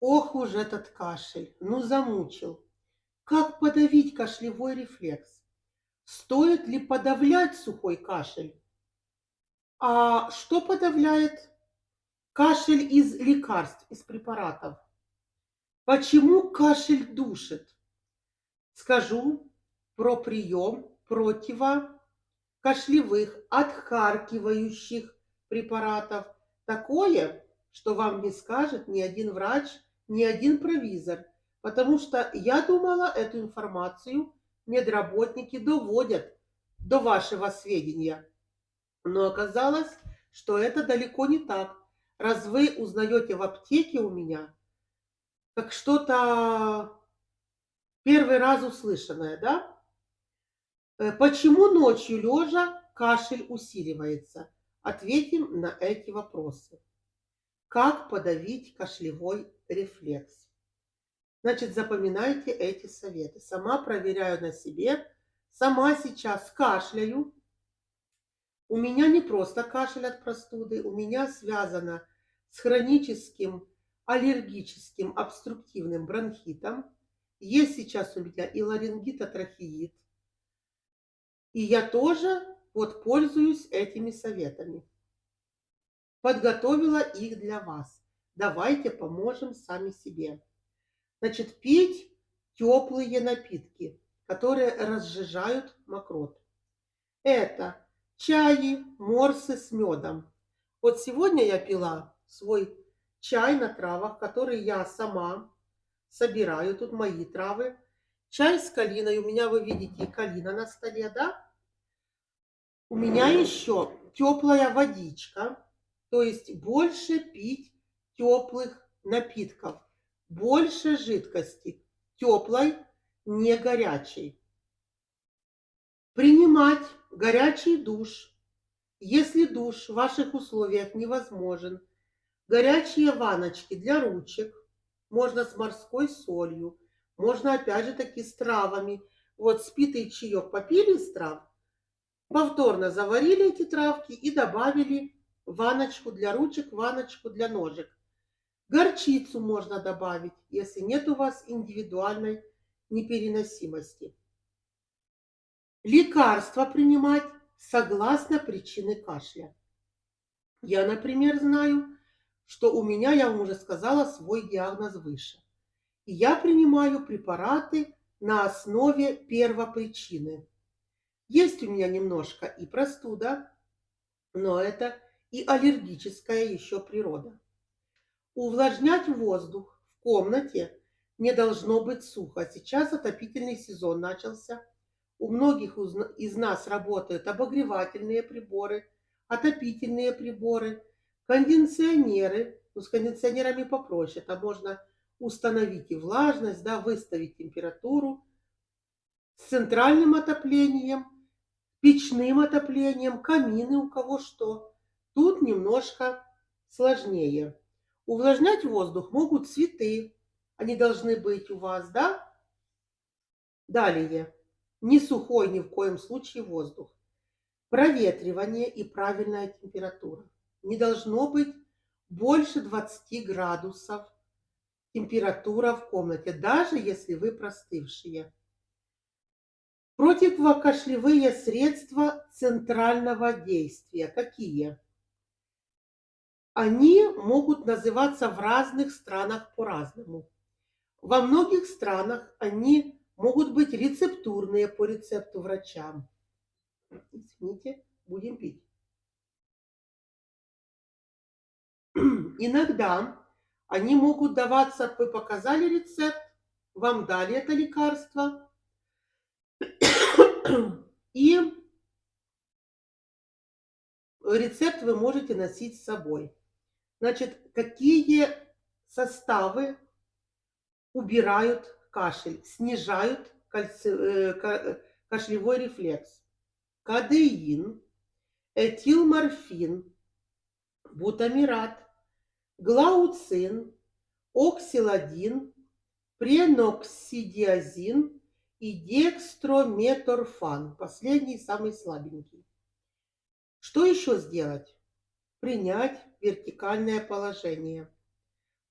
Ох уж этот кашель, ну замучил. Как подавить кашлевой рефлекс? Стоит ли подавлять сухой кашель? А что подавляет кашель из лекарств, из препаратов? Почему кашель душит? Скажу про прием противокашлевых, отхаркивающих препаратов. Такое, что вам не скажет ни один врач, ни один провизор. Потому что я думала, эту информацию медработники доводят до вашего сведения. Но оказалось, что это далеко не так. Раз вы узнаете в аптеке у меня, как что-то первый раз услышанное, да? Почему ночью лежа кашель усиливается? Ответим на эти вопросы. Как подавить кашлевой рефлекс? Значит, запоминайте эти советы. Сама проверяю на себе. Сама сейчас кашляю. У меня не просто кашель от простуды, у меня связано с хроническим аллергическим обструктивным бронхитом. Есть сейчас у меня и ларингит, и трахеит. И я тоже вот пользуюсь этими советами. Подготовила их для вас. Давайте поможем сами себе. Значит, пить теплые напитки, которые разжижают мокроту. Это чаи, морсы с медом. Вот сегодня я пила свой чай на травах, который я сама собираю. Тут мои травы. Чай с калиной. У меня, вы видите, калина на столе, да? У меня еще теплая водичка. То есть больше пить теплых напитков. Больше жидкости. Теплой, не горячей. Принимать горячий душ. Если душ в ваших условиях невозможен, горячие ванночки для ручек, можно с морской солью, можно опять же таки с травами. Вот спитый чаек попили из трав, повторно заварили эти травки и добавили ванночку для ручек, ванночку для ножек. Горчицу можно добавить, если нет у вас индивидуальной непереносимости. Лекарства принимать согласно причины кашля. Я, например, знаю, что у меня, я вам уже сказала, свой диагноз выше. И я принимаю препараты на основе первопричины. Есть у меня немножко и простуда, но это и аллергическая еще природа. Увлажнять воздух в комнате не должно быть сухо. Сейчас отопительный сезон начался. У многих из нас работают обогревательные приборы, отопительные приборы, кондиционеры. Ну, с кондиционерами попроще. Там можно установить и влажность, да, выставить температуру. С центральным отоплением, печным отоплением, камины у кого что. Тут немножко сложнее. Увлажнять воздух могут цветы. Они должны быть у вас, да? Далее. Не сухой ни в коем случае воздух. Проветривание и правильная температура. Не должно быть больше 20 градусов температура в комнате, даже если вы простывшие. Противокашлевые средства центрального действия. Какие? Они могут называться в разных странах по-разному. Во многих странах они могут быть рецептурные по рецепту врача. Извините, будем пить. Иногда они могут даваться, вы показали рецепт, вам дали это лекарство, и рецепт вы можете носить с собой. Значит, какие составы убирают кашель, снижают кашлевой рефлекс? Кадеин, этилморфин, бутамират, глауцин, оксиладин, преноксидиазин и декстрометорфан. Последний, самый слабенький. Что еще сделать? Принять вертикальное положение.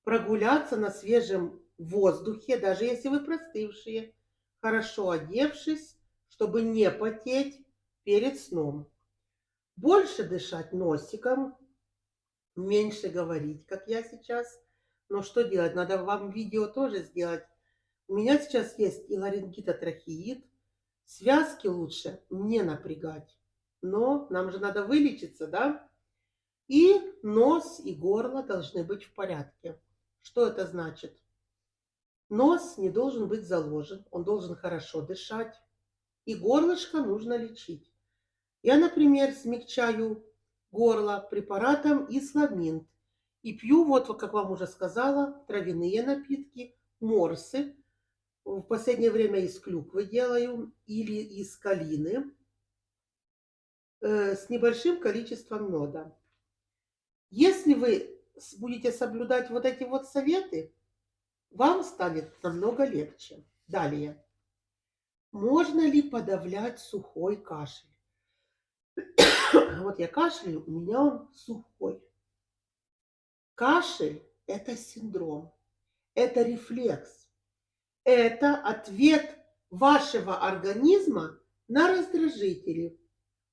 прогуляться на свежем воздухе, даже если вы простывшие, хорошо одевшись, чтобы не потеть перед сном. Больше дышать носиком, меньше говорить, как я сейчас. Но что делать? Надо вам видео тоже сделать. У меня сейчас есть и ларингит-трахеид. Связки лучше не напрягать. Но нам же надо вылечиться, да? И нос и горло должны быть в порядке. Что это значит? Нос не должен быть заложен, он должен хорошо дышать. И горлышко нужно лечить. Я, например, смягчаю горло препаратом исламинт. И пью, вот как вам уже сказала, травяные напитки, морсы. В последнее время из клюквы делаю или из калины с небольшим количеством меда. Если вы будете соблюдать вот эти вот советы, вам станет намного легче. Далее. Можно ли подавлять сухой кашель? Вот я кашляю, у меня он сухой. Кашель – это синдром, это рефлекс, это ответ вашего организма на раздражители.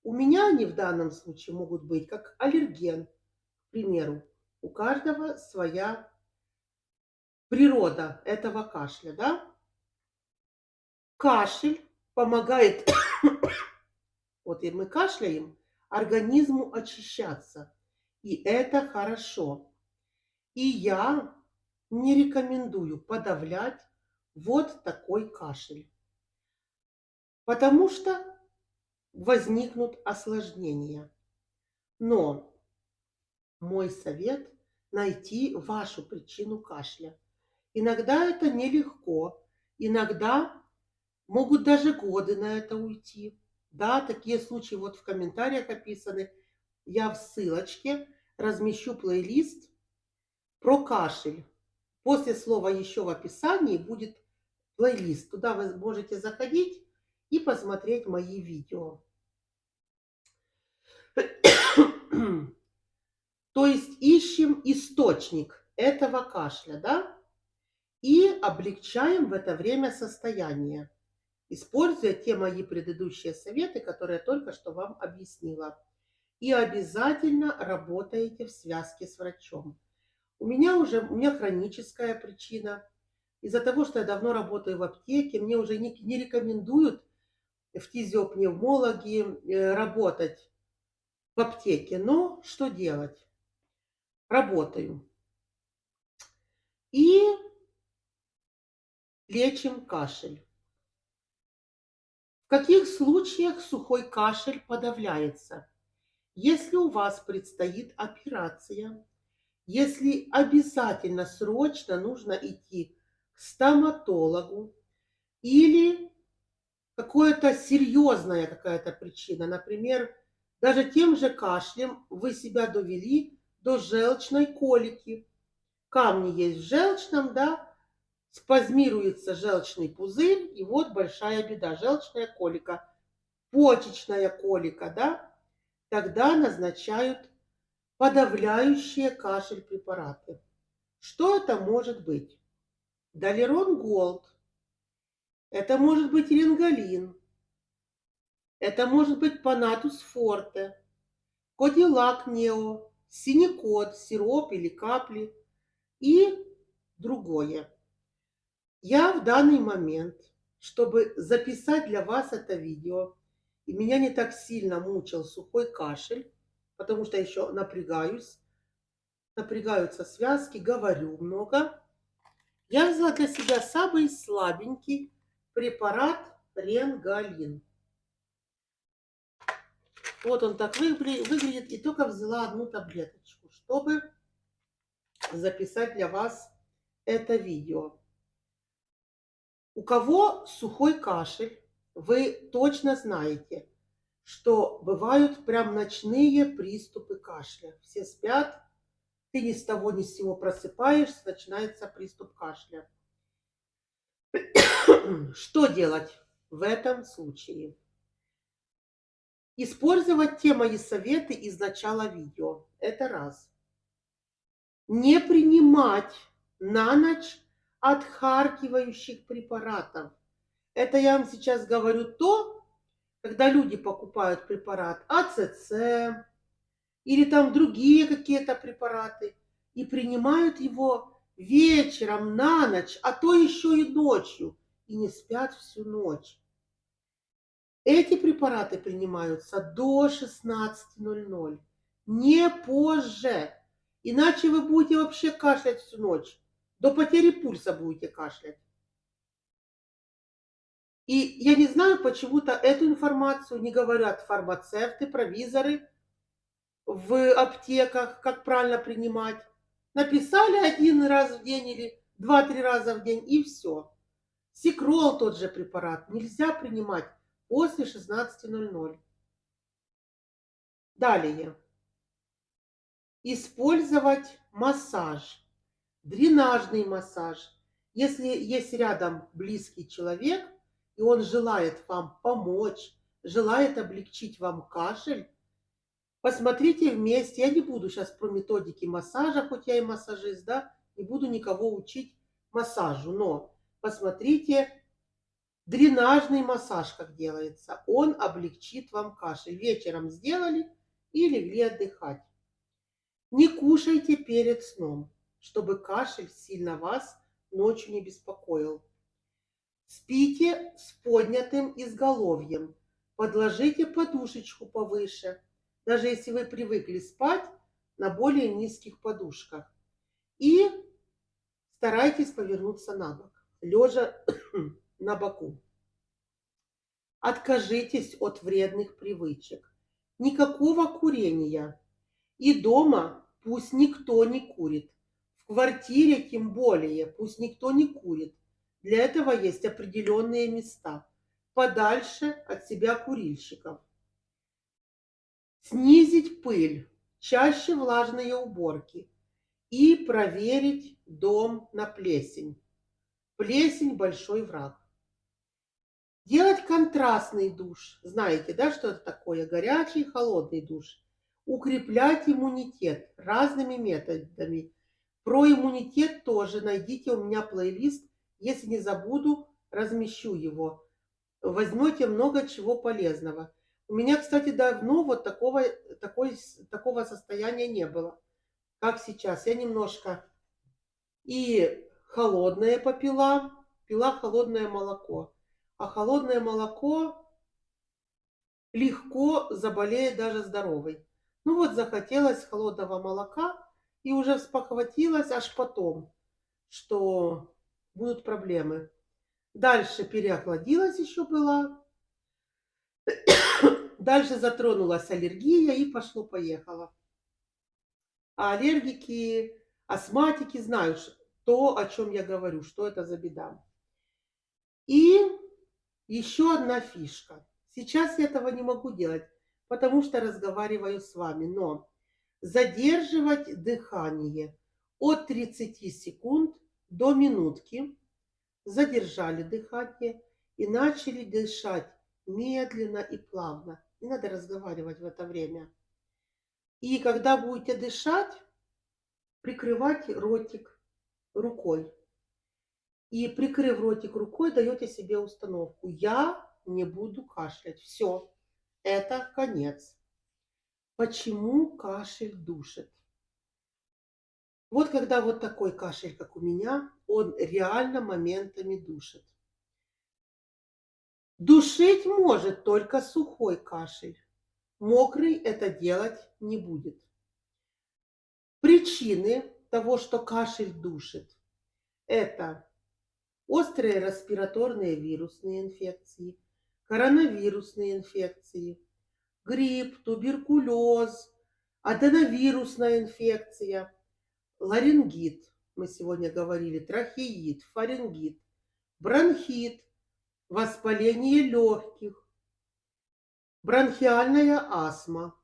У меня они в данном случае могут быть как аллерген, к примеру. У каждого своя природа этого кашля, да? Кашель помогает, вот и мы кашляем, организму очищаться. И это хорошо. И я не рекомендую подавлять вот такой кашель, потому что возникнут осложнения. Но мой совет – найти вашу причину кашля. Иногда это нелегко, иногда могут даже годы на это уйти. Да, такие случаи вот в комментариях описаны. Я в ссылочке размещу плейлист про кашель. После слова «еще» в описании будет плейлист. Туда вы можете заходить и посмотреть мои видео. То есть ищем источник этого кашля, да? И облегчаем в это время состояние, используя те мои предыдущие советы, которые я только что вам объяснила. И обязательно работаете в связке с врачом. У меня хроническая причина. Из-за того, что я давно работаю в аптеке, мне уже не рекомендуют фтизиопневмологи работать в аптеке. Но что делать? Работаю. И лечим кашель. В каких случаях сухой кашель подавляется? Если у вас предстоит операция, если обязательно срочно нужно идти к стоматологу или какая-то серьезная какая-то причина, например, даже тем же кашлем вы себя довели до желчной колики. Камни есть в желчном, да, спазмируется желчный пузырь, и вот большая беда, желчная колика, почечная колика, да, тогда назначают подавляющие кашель препараты. Что это может быть? Далерон Голд, это может быть рингалин, это может быть Панатус Форте, Кодилак Нео, Синекот, сироп или капли и другое. Я в данный момент, чтобы записать для вас это видео, и меня не так сильно мучил сухой кашель, потому что еще напрягаюсь, напрягаются связки, говорю много, я взяла для себя самый слабенький препарат ренгалин. Вот он так выглядит, и только взяла одну таблеточку, чтобы записать для вас это видео. У кого сухой кашель, вы точно знаете, что бывают прям ночные приступы кашля. Все спят, ты ни с того ни с сего просыпаешься, начинается приступ кашля. Что делать в этом случае? Использовать те мои советы из начала видео. Это раз. Не принимать на ночь отхаркивающих препаратов. Это я вам сейчас говорю то, когда люди покупают препарат АЦЦ или там другие какие-то препараты и принимают его вечером, на ночь, а то еще и ночью, и не спят всю ночь. Эти препараты принимаются до 16:00, не позже. Иначе вы будете вообще кашлять всю ночь. До потери пульса будете кашлять. И я не знаю, почему-то эту информацию не говорят фармацевты, провизоры в аптеках, как правильно принимать. Написали один раз в день или 2-3 раза в день, и все. Сикрол, тот же препарат, нельзя принимать после 16:00. Далее. Использовать массаж, дренажный массаж. Если есть рядом близкий человек, и он желает вам помочь, желает облегчить вам кашель, посмотрите вместе. Я не буду сейчас про методики массажа, хоть я и массажист, да, не буду никого учить массажу, но посмотрите дренажный массаж, как делается. Он облегчит вам кашель. Вечером сделали и легли отдыхать. Не кушайте перед сном, чтобы кашель сильно вас ночью не беспокоил. Спите с поднятым изголовьем. Подложите подушечку повыше, даже если вы привыкли спать на более низких подушках. И старайтесь повернуться на бок, лежа на боку. Откажитесь от вредных привычек. Никакого курения. И дома пусть никто не курит. В квартире тем более пусть никто не курит. Для этого есть определенные места, подальше от себя курильщиков. Снизить пыль, чаще влажные уборки и проверить дом на плесень. Плесень – большой враг. Делать контрастный душ. Знаете, да, что это такое? Горячий и холодный душ. Укреплять иммунитет разными методами. Про иммунитет тоже найдите у меня плейлист. Если не забуду, размещу его. Возьмете много чего полезного. У меня, кстати, давно вот такого состояния не было, как сейчас. Я немножко и холодное попила, пила холодное молоко. А холодное молоко легко заболеет даже здоровый. Ну вот захотелось холодного молока и уже спохватилась аж потом, что будут проблемы. Дальше переохладилась еще была. Дальше затронулась аллергия и пошло-поехало. А аллергики, астматики знают то, о чем я говорю, что это за беда. И еще одна фишка. Сейчас я этого не могу делать, потому что разговариваю с вами, но задерживать дыхание от 30 секунд до минутки. Задержали дыхание и начали дышать медленно и плавно. Не надо разговаривать в это время. И когда будете дышать, прикрывать ротик рукой. И прикрыв ротик рукой, даете себе установку. Я не буду кашлять. Все, это конец. Почему кашель душит? Вот когда вот такой кашель, как у меня, он реально моментами душит. Душить может только сухой кашель. Мокрый это делать не будет. Причины того, что кашель душит, это острые респираторные вирусные инфекции, коронавирусные инфекции, грипп, туберкулез, аденовирусная инфекция, ларингит, мы сегодня говорили, трахеит, фарингит, бронхит, воспаление легких, бронхиальная астма,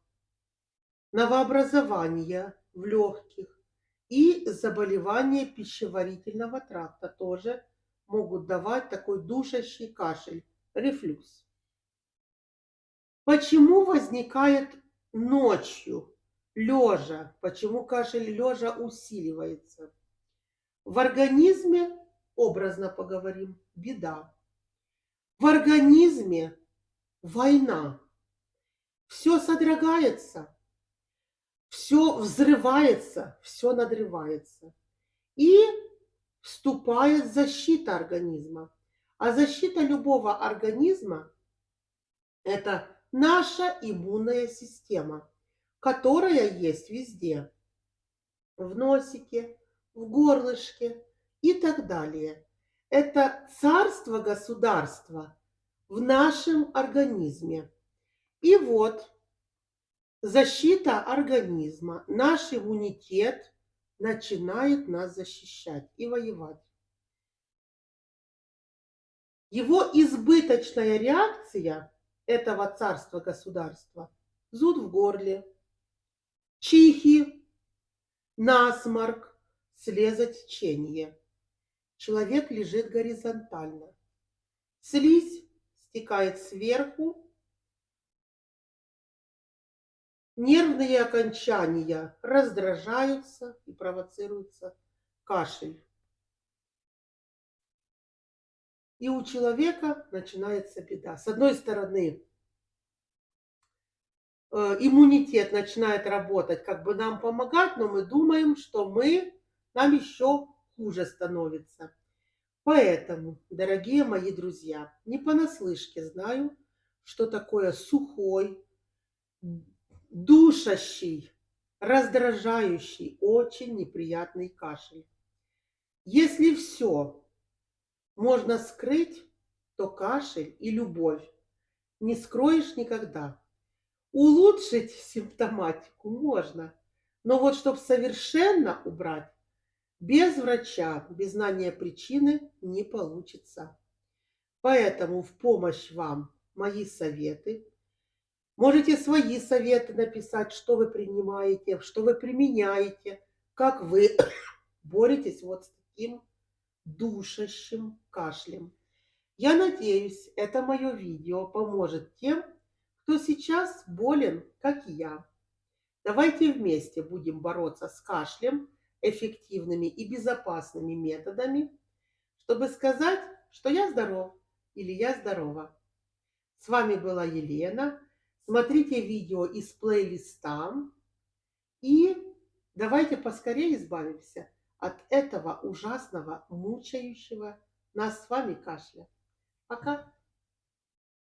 новообразования в легких и заболевания пищеварительного тракта тоже могут давать такой душащий кашель, рефлюкс. Почему возникает ночью, лежа? Почему кашель лежа усиливается? В организме, образно поговорим, беда. В организме война. Все содрогается, все взрывается, все надрывается. И вступает защита организма. А защита любого организма – это наша иммунная система, которая есть везде. В носике, в горлышке и так далее. Это царство-государство в нашем организме. И вот защита организма, наш иммунитет начинает нас защищать и воевать. Его избыточная реакция этого царства-государства – зуд в горле, чихи, насморк, слезотечение. Человек лежит горизонтально. Слизь стекает сверху, нервные окончания раздражаются и провоцируется кашель. И у человека начинается беда. С одной стороны, иммунитет начинает работать, как бы нам помогать, но мы думаем, что нам еще хуже становится. Поэтому, дорогие мои друзья, не понаслышке знаю, что такое сухой, душащий, раздражающий, очень неприятный кашель. Если все можно скрыть, то кашель и любовь не скроешь никогда. Улучшить симптоматику можно, но вот чтобы совершенно убрать, без врача, без знания причины не получится. Поэтому в помощь вам мои советы. Можете свои советы написать, что вы принимаете, что вы применяете, как вы боретесь вот с таким душащим кашлем. Я надеюсь, это мое видео поможет тем, кто сейчас болен, как и я. Давайте вместе будем бороться с кашлем эффективными и безопасными методами, чтобы сказать, что я здоров или я здорова. С вами была Елена. Смотрите видео из плейлиста и давайте поскорее избавимся от этого ужасного, мучающего нас с вами кашля. Пока!